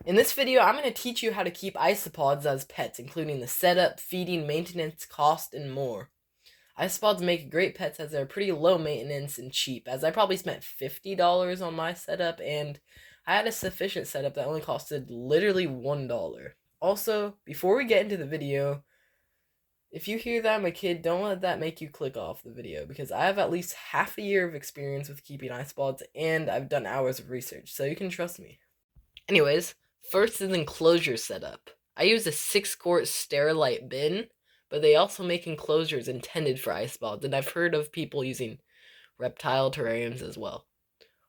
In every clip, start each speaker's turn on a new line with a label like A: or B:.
A: In this video, I'm going to teach you how to keep isopods as pets, including the setup, feeding, maintenance, cost, and more. Isopods make great pets as they're pretty low maintenance and cheap, as I probably spent $50 on my setup, and I had a sufficient setup that only costed literally $1. Also, before we get into the video, if you hear that I'm a kid, don't let that make you click off the video, because I have at least half a year of experience with keeping isopods, and I've done hours of research, so you can trust me. Anyways, first is enclosure setup. I use a 6-quart Sterilite bin, but they also make enclosures intended for isopods, and I've heard of people using reptile terrariums as well.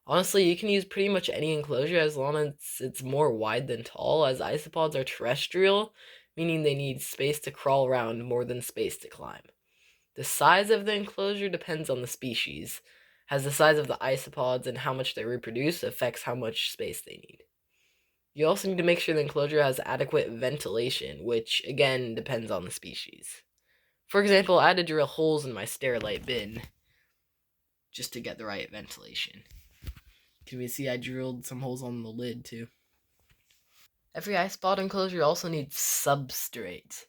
A: Honestly, you can use pretty much any enclosure as long as it's more wide than tall, as isopods are terrestrial, meaning they need space to crawl around more than space to climb. The size of the enclosure depends on the species, as the size of the isopods and how much they reproduce affects how much space they need. You also need to make sure the enclosure has adequate ventilation, which again depends on the species. For example, I had to drill holes in my Sterilite bin just to get the right ventilation. Can we see I drilled some holes on the lid too? Every isopod enclosure also needs substrate.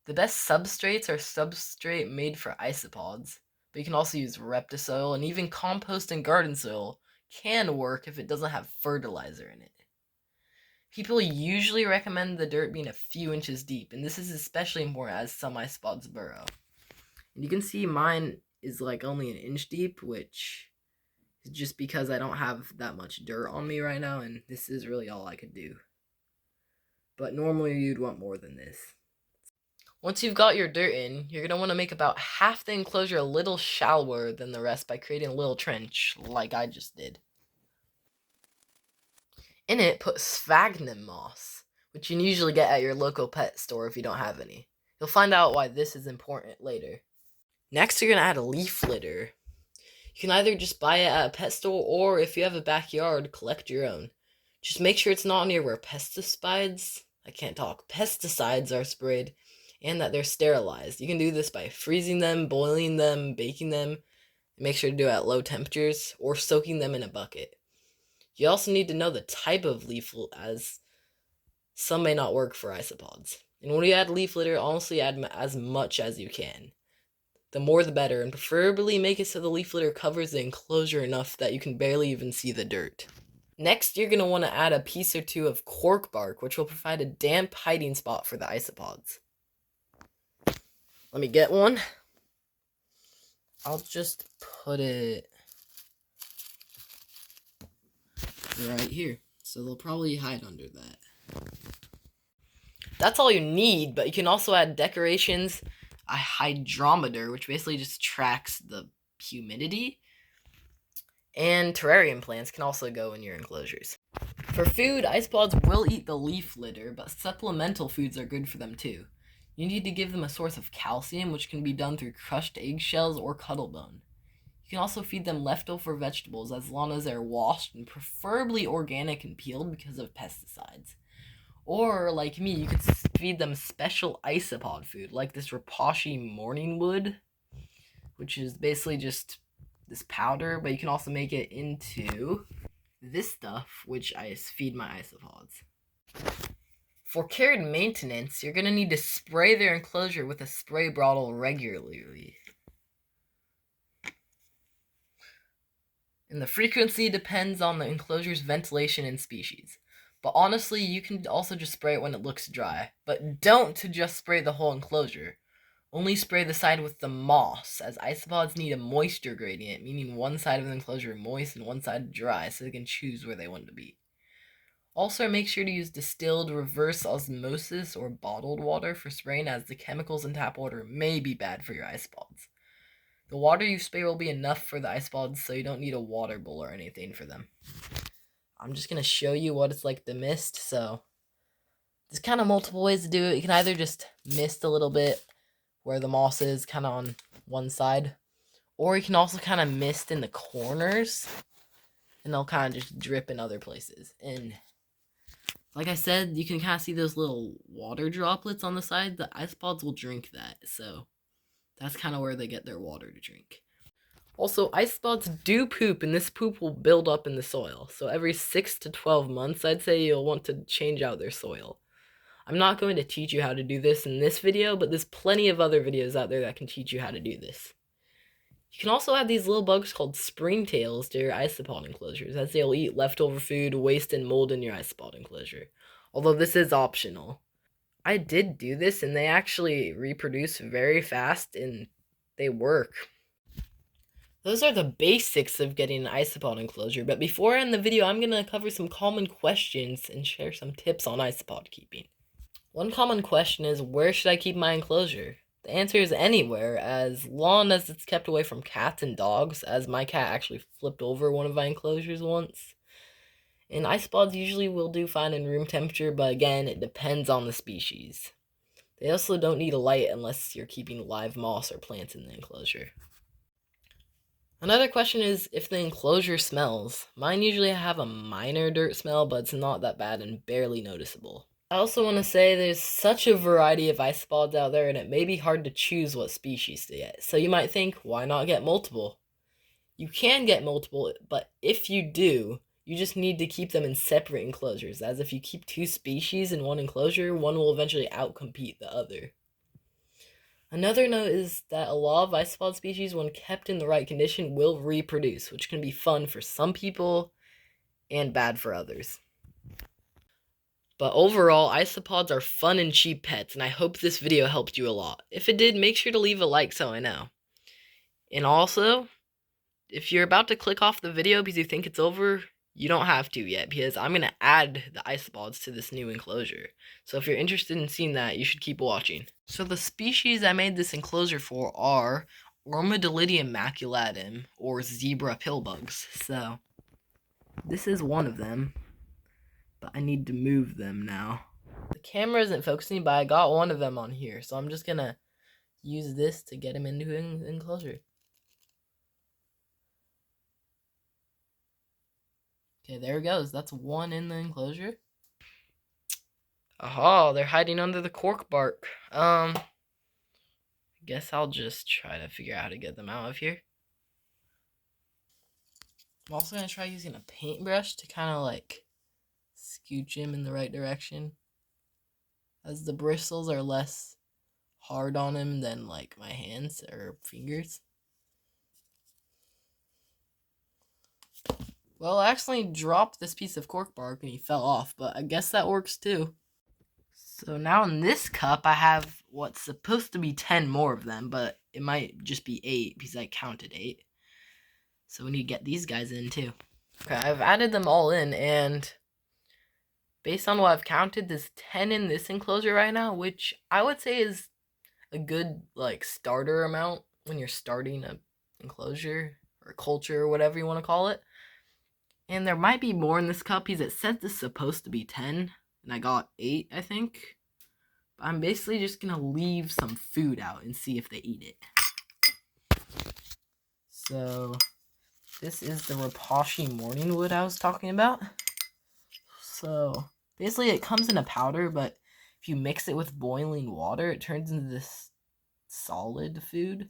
A: The best substrates are substrate made for isopods, but you can also use reptisoil, and even compost and garden soil can work if it doesn't have fertilizer in it. People usually recommend the dirt being a few inches deep, and this is especially important as some isopods burrow. And you can see mine is like only an inch deep, which is just because I don't have that much dirt on me right now, and this is really all I could do. But normally you'd want more than this. Once you've got your dirt in, you're going to want to make about half the enclosure a little shallower than the rest by creating a little trench, like I just did. In it, put sphagnum moss, which you can usually get at your local pet store if you don't have any. You'll find out why this is important later. Next, you're going to add a leaf litter. You can either just buy it at a pet store, or if you have a backyard, collect your own. Just make sure it's not near where pesticides are sprayed, and that they're sterilized. You can do this by freezing them, boiling them, baking them. Make sure to do it at low temperatures, or soaking them in a bucket. You also need to know the type of leaf, as some may not work for isopods. And when you add leaf litter, honestly add as much as you can. The more the better, and preferably make it so the leaf litter covers the enclosure enough that you can barely even see the dirt. Next, you're going to want to add a piece or two of cork bark, which will provide a damp hiding spot for the isopods. Let me get one. I'll just put it right here, so they'll probably hide under that. That's all you need, but you can also add decorations, a hydrometer, which basically just tracks the humidity, and terrarium plants can also go in your enclosures. For food, isopods will eat the leaf litter, but supplemental foods are good for them too. You need to give them a source of calcium, which can be done through crushed eggshells or cuttlebone. You can also feed them leftover vegetables as long as they're washed and preferably organic and peeled because of pesticides. Or, like me, you could feed them special isopod food, like this Rapashi morning wood, which is basically just this powder, but you can also make it into this stuff, which I feed my isopods. For care and maintenance, you're going to need to spray their enclosure with a spray bottle regularly. And the frequency depends on the enclosure's ventilation and species. But honestly, you can also just spray it when it looks dry. But don't just spray the whole enclosure. Only spray the side with the moss, as isopods need a moisture gradient, meaning one side of the enclosure moist and one side dry, so they can choose where they want to be. Also, make sure to use distilled reverse osmosis or bottled water for spraying, as the chemicals in tap water may be bad for your isopods. The water you spray will be enough for the isopods, so you don't need a water bowl or anything for them. I'm just going to show you what it's like to mist, so there's kind of multiple ways to do it. You can either just mist a little bit where the moss is, kind of on one side, or you can also kind of mist in the corners, and they'll kind of just drip in other places. And like I said, you can kind of see those little water droplets on the side. The isopods will drink that, so that's kind of where they get their water to drink. Also, isopods do poop, and this poop will build up in the soil. So every 6 to 12 months, I'd say you'll want to change out their soil. I'm not going to teach you how to do this in this video, but there's plenty of other videos out there that can teach you how to do this. You can also add these little bugs called springtails to your isopod enclosures, as they'll eat leftover food, waste, and mold in your isopod enclosure. Although this is optional. I did do this, and they actually reproduce very fast, and they work. Those are the basics of getting an isopod enclosure, but before I end the video, I'm going to cover some common questions and share some tips on isopod keeping. One common question is, where should I keep my enclosure? The answer is anywhere, as long as it's kept away from cats and dogs, as my cat actually flipped over one of my enclosures once. And isopods usually will do fine in room temperature, but again, it depends on the species. They also don't need a light unless you're keeping live moss or plants in the enclosure. Another question is if the enclosure smells. Mine usually have a minor dirt smell, but it's not that bad and barely noticeable. I also want to say there's such a variety of isopods out there, and it may be hard to choose what species to get. So you might think, why not get multiple? You can get multiple, but if you do, you just need to keep them in separate enclosures, as if you keep two species in one enclosure, one will eventually outcompete the other. Another note is that a lot of isopod species, when kept in the right condition, will reproduce, which can be fun for some people and bad for others. But overall, isopods are fun and cheap pets, and I hope this video helped you a lot. If it did, make sure to leave a like so I know. And also, if you're about to click off the video because you think it's over, you don't have to yet, because I'm going to add the isopods to this new enclosure. So if you're interested in seeing that, you should keep watching. So the species I made this enclosure for are Ormodilidium maculatum, or zebra pillbugs. So this is one of them, but I need to move them now. The camera isn't focusing, but I got one of them on here, so I'm just going to use this to get him into an enclosure. Okay, there it goes. That's one in the enclosure. Aha, they're hiding under the cork bark. I guess I'll just try to figure out how to get them out of here. I'm also going to try using a paintbrush to kind of like scooch him in the right direction, as the bristles are less hard on him than like my hands or fingers. Well, I accidentally dropped this piece of cork bark and he fell off, but I guess that works too. So now in this cup, I have what's supposed to be 10 more of them, but it might just be 8 because I counted 8. So we need to get these guys in too. Okay, I've added them all in, and based on what I've counted, there's 10 in this enclosure right now, which I would say is a good like starter amount when you're starting a enclosure or culture or whatever you want to call it. And there might be more in this cup because it said this is supposed to be 10, and I got 8, I think. But I'm basically just gonna leave some food out and see if they eat it. So this is the Rapashi morning wood I was talking about. So basically it comes in a powder, but if you mix it with boiling water, it turns into this solid food.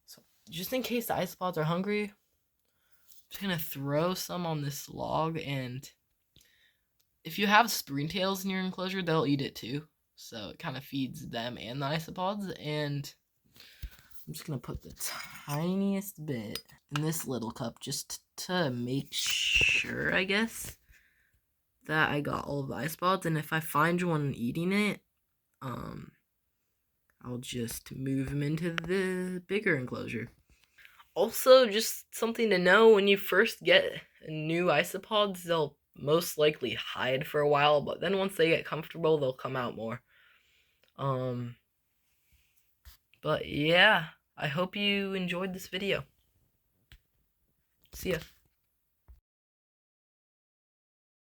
A: So just in case the isopods are hungry, I'm just gonna throw some on this log, and if you have springtails in your enclosure, they'll eat it too. So it kind of feeds them and the isopods, and I'm just gonna put the tiniest bit in this little cup just to make sure, I guess, that I got all of the isopods. And if I find one eating it, I'll just move him into the bigger enclosure. Also, just something to know, when you first get new isopods, they'll most likely hide for a while, but then once they get comfortable, they'll come out more. But yeah, I hope you enjoyed this video. See ya.